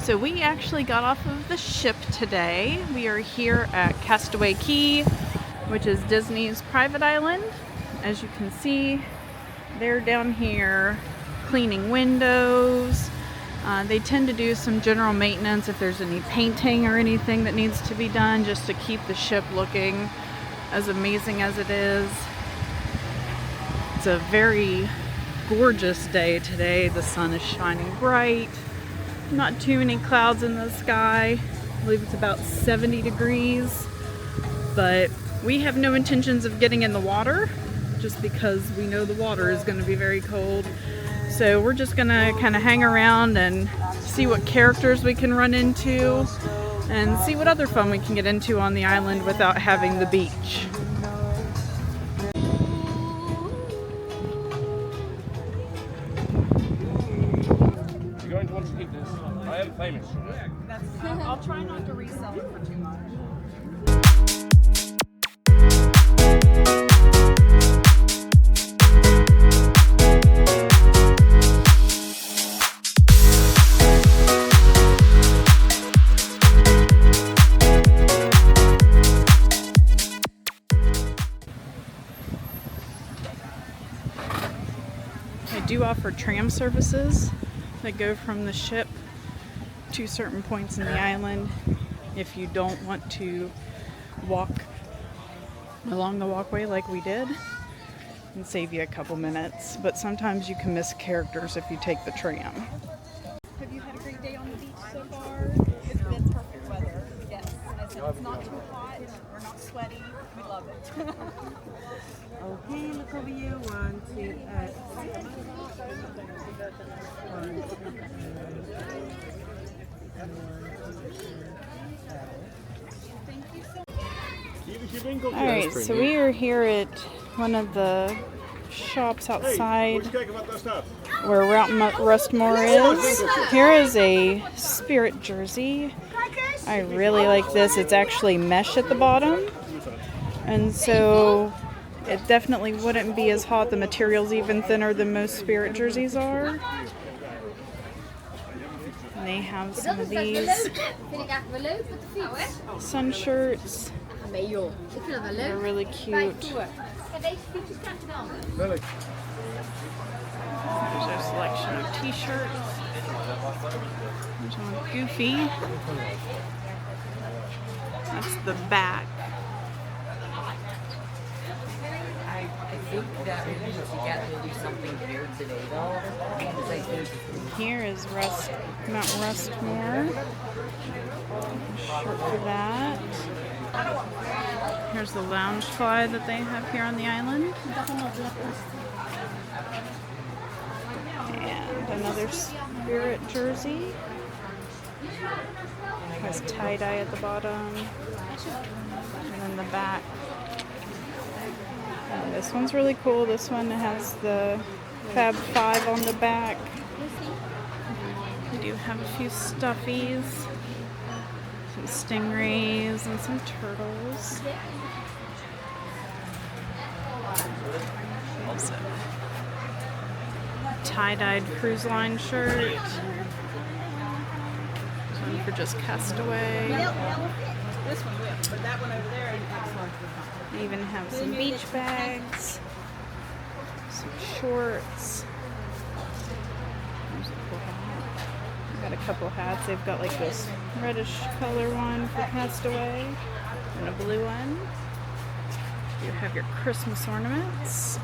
So we actually got off of the ship today. We are here at Castaway Cay, which is Disney's private island. As you can see, they're down here cleaning windows. They tend to do some general maintenance if there's any painting or anything that needs to be done, just to keep the ship looking as amazing as it is. It's a very gorgeous day today. The sun is shining bright. Not too many clouds in the sky. I believe it's about 70 degrees. But we have no intentions of getting in the water just because we know the water is going to be very cold. So we're just going to kind of hang around and see what characters we can run into and see what other fun we can get into on the island without having the beach. I am famous. I'll try not to resell it for too much. They do offer tram services that go from the ship to certain points in the island if you don't want to walk along the walkway like we did, and save you a couple minutes. But sometimes you can miss characters if you take the tram. Have you had a great day on the beach so far? It's been perfect weather, yes. I said it's not too hot or not sweaty. We love it. Okay, look over you. 1, 2, Alright, so we are here at one of the shops outside where Rustmore is. Here is a Spirit jersey. I really like this. It's actually mesh at the bottom, and so it definitely wouldn't be as hot. The material's even thinner than most Spirit jerseys are. And they have some of these sun shirts. They're really cute. There's a selection of t-shirts. There's one Goofy. That's the back. I think that we need to get maybe something here today, though. Because I think Here is Mount Rustmore. Shirt for that. Here's the lounge fly that they have here on the island. And another Spirit jersey. It has tie-dye at the bottom. And then the back. And this one's really cool. This one has the Fab 5 on the back. We do have a few stuffies. Some stingrays and some turtles. Also, tie-dyed cruise line shirt. This one for just Castaway. this one will, but that one over there is excellent. They even have some beach bags, some shorts. There's a cool hat. Got a couple hats. They've got like this reddish color one for Castaway and a blue one. You have your Christmas ornaments.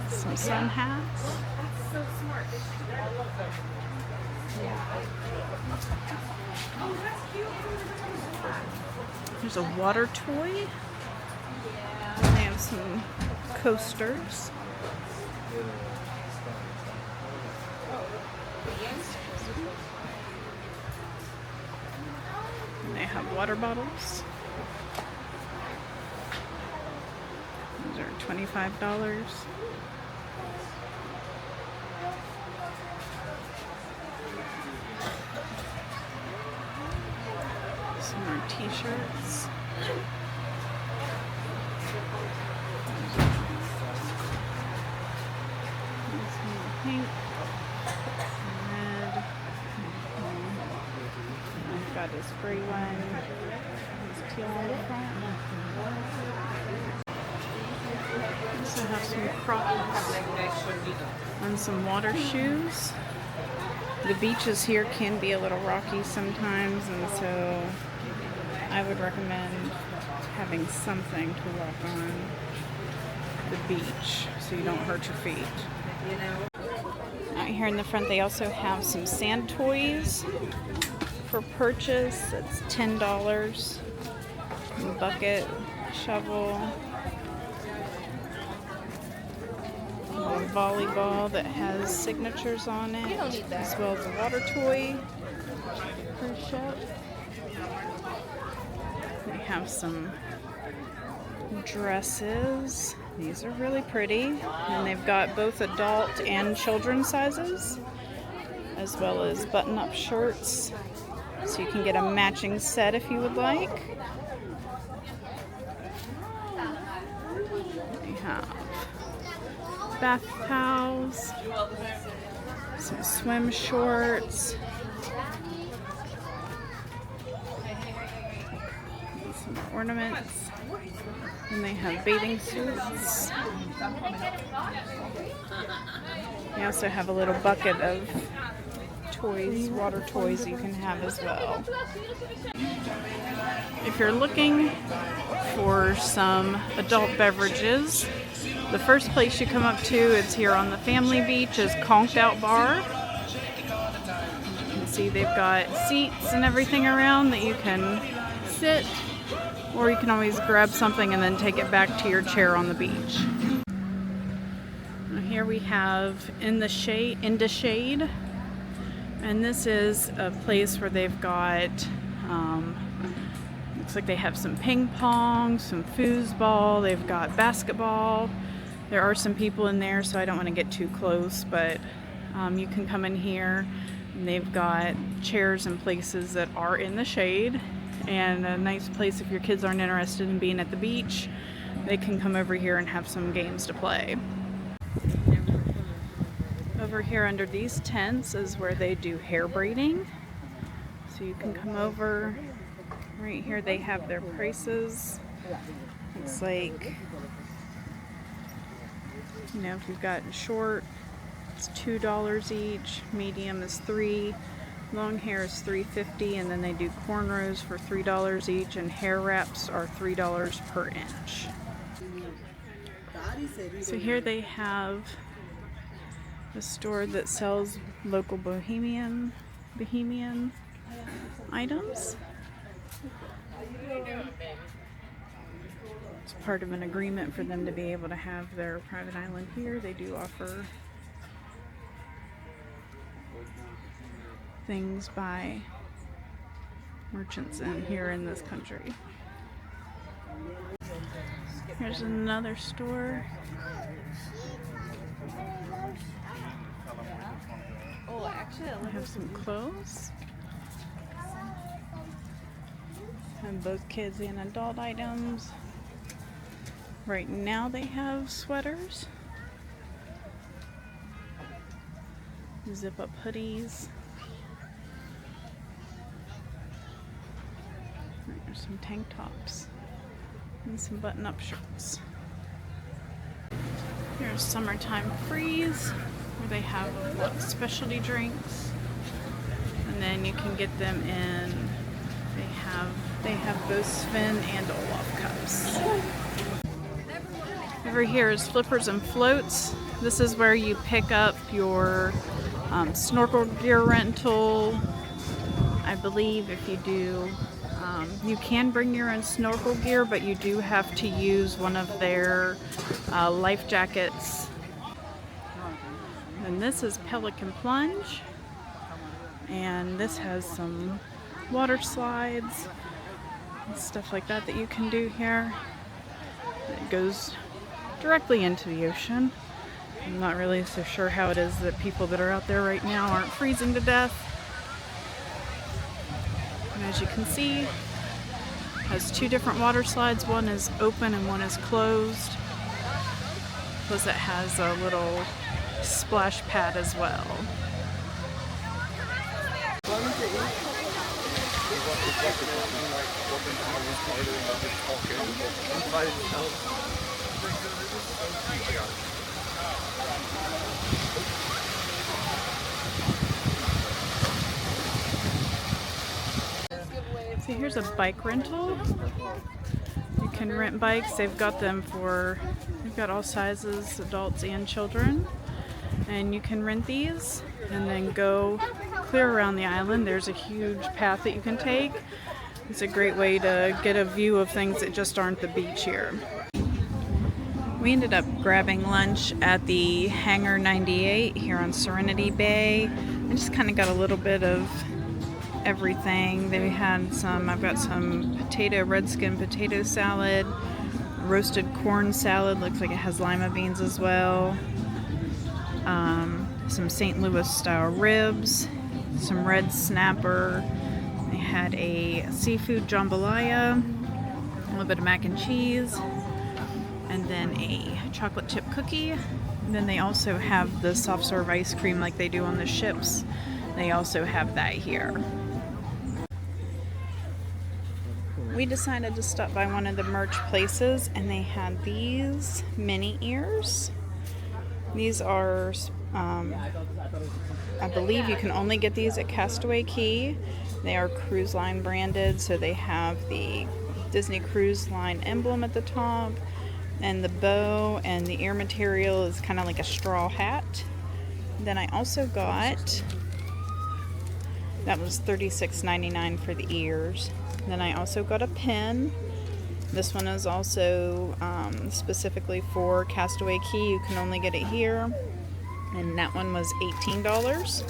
Some sun hats. There's a water toy. And they have some coasters. And they have water bottles. Those are $25. Some more t-shirts. pink, red. I've got this gray one. This teal on the front. Also have some Crocs and some water shoes. The beaches here can be a little rocky sometimes, and so I would recommend having something to walk on the beach so you don't hurt your feet. Out here in the front they also have some sand toys for purchase. It's $10. Bucket, shovel, a volleyball that has signatures on it, as well as a water toy for ship. They have some dresses. These are really pretty, and they've got both adult and children's sizes, as well as button-up shirts, so you can get a matching set if you would like. They have bath towels, some swim shorts, and some ornaments, and they have bathing suits. They also have a little bucket of toys, water toys you can have as well. If you're looking for some adult beverages, the first place you come up to, it's here on the family beach, is Conked Out Bar. You can see they've got seats and everything around that you can sit, or you can always grab something and then take it back to your chair on the beach. Now here we have Into Shade, and this is a place where they've got looks like they have some ping pong, some foosball, they've got basketball. There are some people in there, so I don't want to get too close, but you can come in here, and they've got chairs and places that are in the shade, and a nice place if your kids aren't interested in being at the beach, they can come over here and have some games to play. Over here under these tents is where they do hair braiding, so you can come over. Right here they have their prices. It's like, you know, if you've got short, it's $2 each, medium is $3, long hair is $3.50, and then they do cornrows for $3 each, and hair wraps are $3 per inch. So here they have a store that sells local bohemian items. It's part of an agreement for them to be able to have their private island here. They do offer things by merchants in here in this country. Here's another store. I have some clothes. And both kids and adult items. Right now they have sweaters, zip-up hoodies. There's some tank tops and some button-up shirts. Here's Summertime Freeze, where they have a lot of specialty drinks, and then you can get them in. They have both Sven and Olaf cups. Over here is Flippers and Floats. This is where you pick up your snorkel gear rental. I believe if you do, you can bring your own snorkel gear, but you do have to use one of their life jackets. And this is Pelican Plunge, and this has some water slides and stuff like that you can do here. It goes directly into the ocean. I'm not really so sure how it is that people that are out there right now aren't freezing to death. And as you can see, it has two different water slides. One is open and one is closed. Plus it has a little splash pad as well. So here's a bike rental. You can rent bikes. They've got all sizes, adults and children. And you can rent these and then go clear around the island. There's a huge path that you can take. It's a great way to get a view of things that just aren't the beach here. We ended up grabbing lunch at the Hangar 98 here on Serenity Bay. I just kind of got a little bit of everything. They had I've got some red skin potato salad, roasted corn salad, looks like it has lima beans as well. Some St. Louis style ribs, some red snapper. They had a seafood jambalaya, a little bit of mac and cheese, and then a chocolate chip cookie. And then they also have the soft serve ice cream like they do on the ships. They also have that here. We decided to stop by one of the merch places, and they had these mini ears. These are, I believe you can only get these at Castaway Cay. They are cruise line branded, so they have the Disney Cruise Line emblem at the top, and the bow and the ear material is kind of like a straw hat. Then I also got, that was $36.99 for the ears. Then I also got a pin. This one is also specifically for Castaway Cay. You can only get it here. And that one was $18.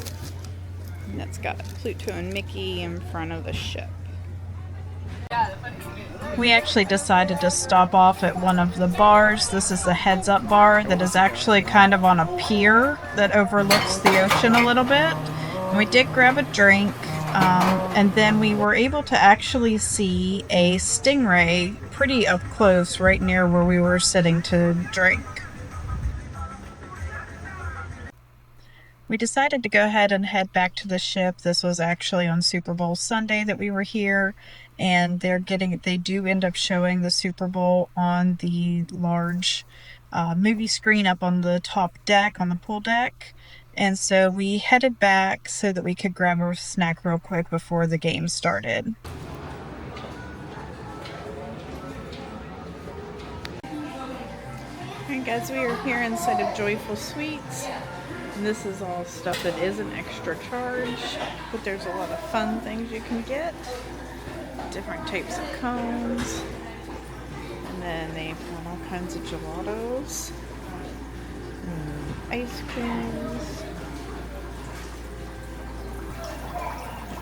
And that's got Pluto and Mickey in front of the ship. We actually decided to stop off at one of the bars. This is the Heads Up bar that is actually kind of on a pier that overlooks the ocean a little bit. And we did grab a drink. And then we were able to actually see a stingray pretty up close right near where we were sitting to drink. We decided to go ahead and head back to the ship. This was actually on Super Bowl Sunday that we were here, and they do end up showing the Super Bowl on the large movie screen up on the top deck, on the pool deck. And so we headed back so that we could grab a snack real quick before the game started. Alright guys, we are here inside of Joyful Sweets. And this is all stuff that is an extra charge, but there's a lot of fun things you can get. Different types of cones. And then they've got all kinds of gelatos. Ice creams.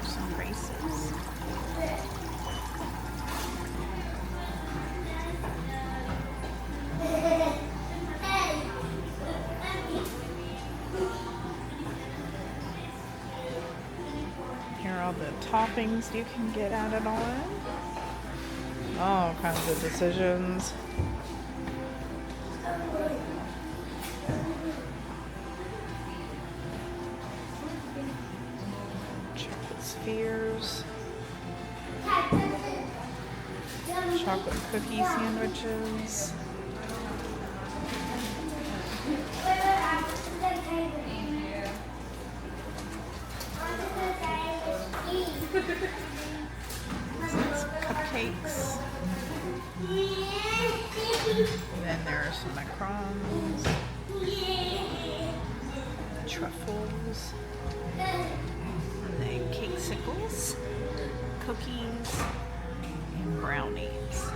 Some races. Here are all the toppings you can get added on. All kinds of decisions. Chocolate spheres. Chocolate cookie sandwiches. Cupcakes. Then there are some macarons, truffles, and then cakesicles, cookies, and brownies.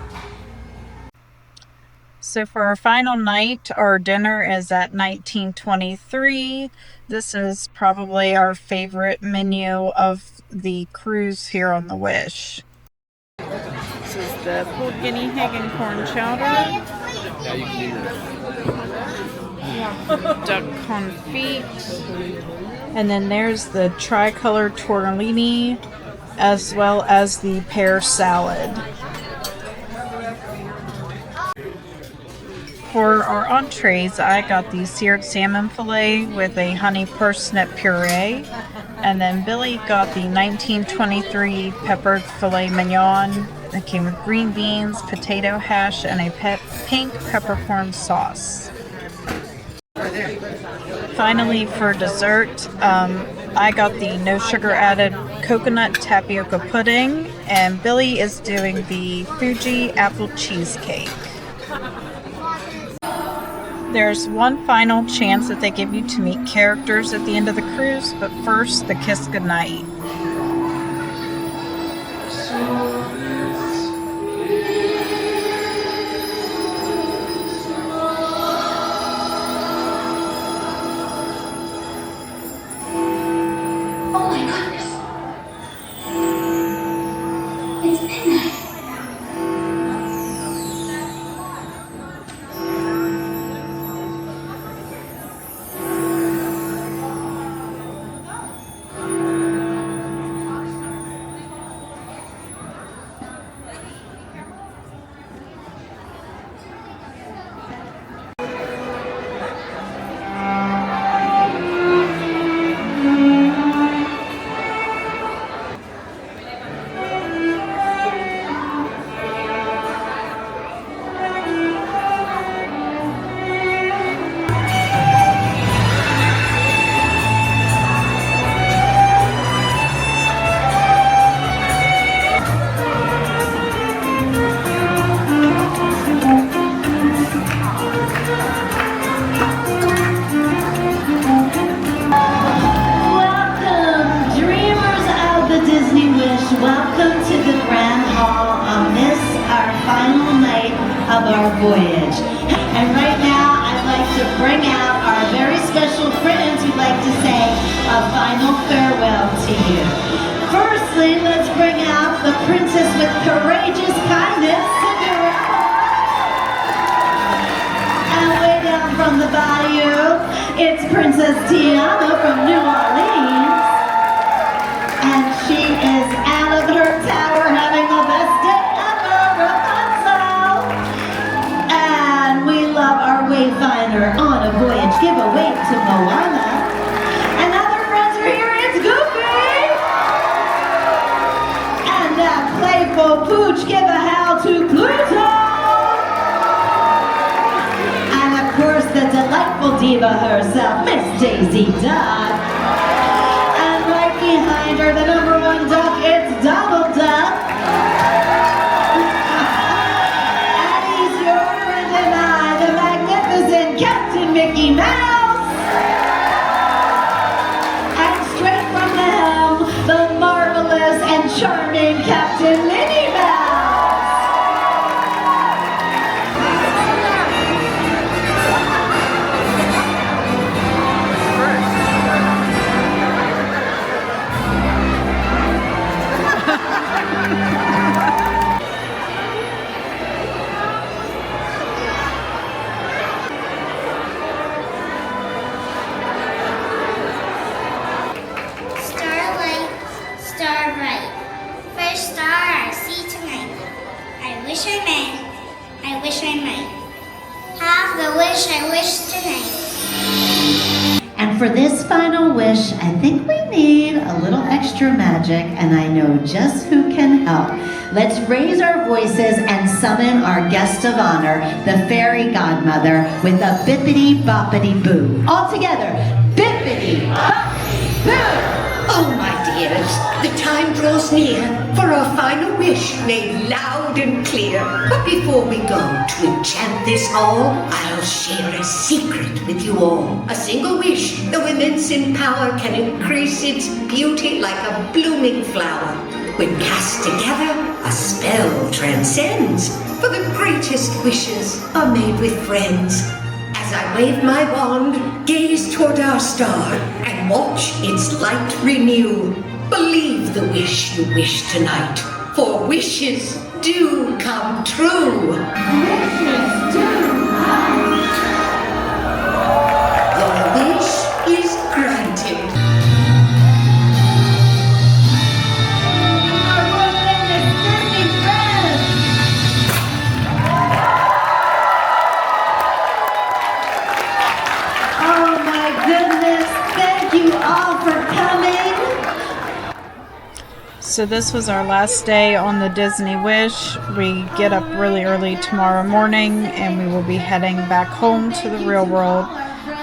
So for our final night, our dinner is at $19.23. This is probably our favorite menu of the cruise here on the Wish. This is the pulled guinea pig and corn chowder. Duck confit. And then there's the tricolor tortellini, as well as the pear salad. For our entrees, I got the seared salmon fillet with a honey parsnip puree, and then Billy got the 1923 peppered filet mignon that came with green beans, potato hash, and a pink peppercorn sauce. Finally, for dessert, I got the no sugar added coconut tapioca pudding, and Billy is doing the Fuji apple cheesecake. There's one final chance that they give you to meet characters at the end of the cruise, but first, the Kiss Goodnight. Voyage. And right now I'd like to bring out our very special friends who'd like to say a final farewell to you. Firstly, let's bring out the princess with courageous kindness, Cinderella. And way down from the bayou, it's Princess Tiana from New Orleans. And she is out of her tower having the best day ever, Rapunzel. And we love our wayfinder on a voyage. Give a wave to Moana. And other friends are here, it's Goofy. And that playful pooch, give a howl to Pluto. And of course the delightful diva herself, Miss Daisy Duck. And right behind her, the #1 duck, it's Donald Duck. And he's your friend and I, the magnificent Captain Mickey Mouse. And straight from the helm, the marvelous and charming Captain Minnie Mouse. Starlight, star bright, first star I see tonight. I wish I may, I wish I might have the wish I wish tonight. And for this final wish, I think we need a little extra magic, and I know just who can help. Let's raise our voices and summon our guest of honor, the fairy godmother, with a bippity boppity boo. All together, bippity boppity boo! Oh, my dears, the time draws near for our final wish made loud and clear. But before we go to enchant this hall, I'll share a secret with you all. A single wish, though immense in power, can increase its beauty like a blooming flower. When cast together, a spell transcends, for the greatest wishes are made with friends. As I wave my wand, gaze toward our star and watch its light renew. Believe the wish you wish tonight, for wishes do come true. Wishes do come. Your wish is granted. Our world famous Disney friends. So this was our last day on the Disney Wish. We get up really early tomorrow morning and we will be heading back home to the real world.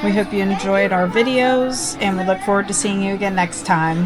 We hope you enjoyed our videos and we look forward to seeing you again next time.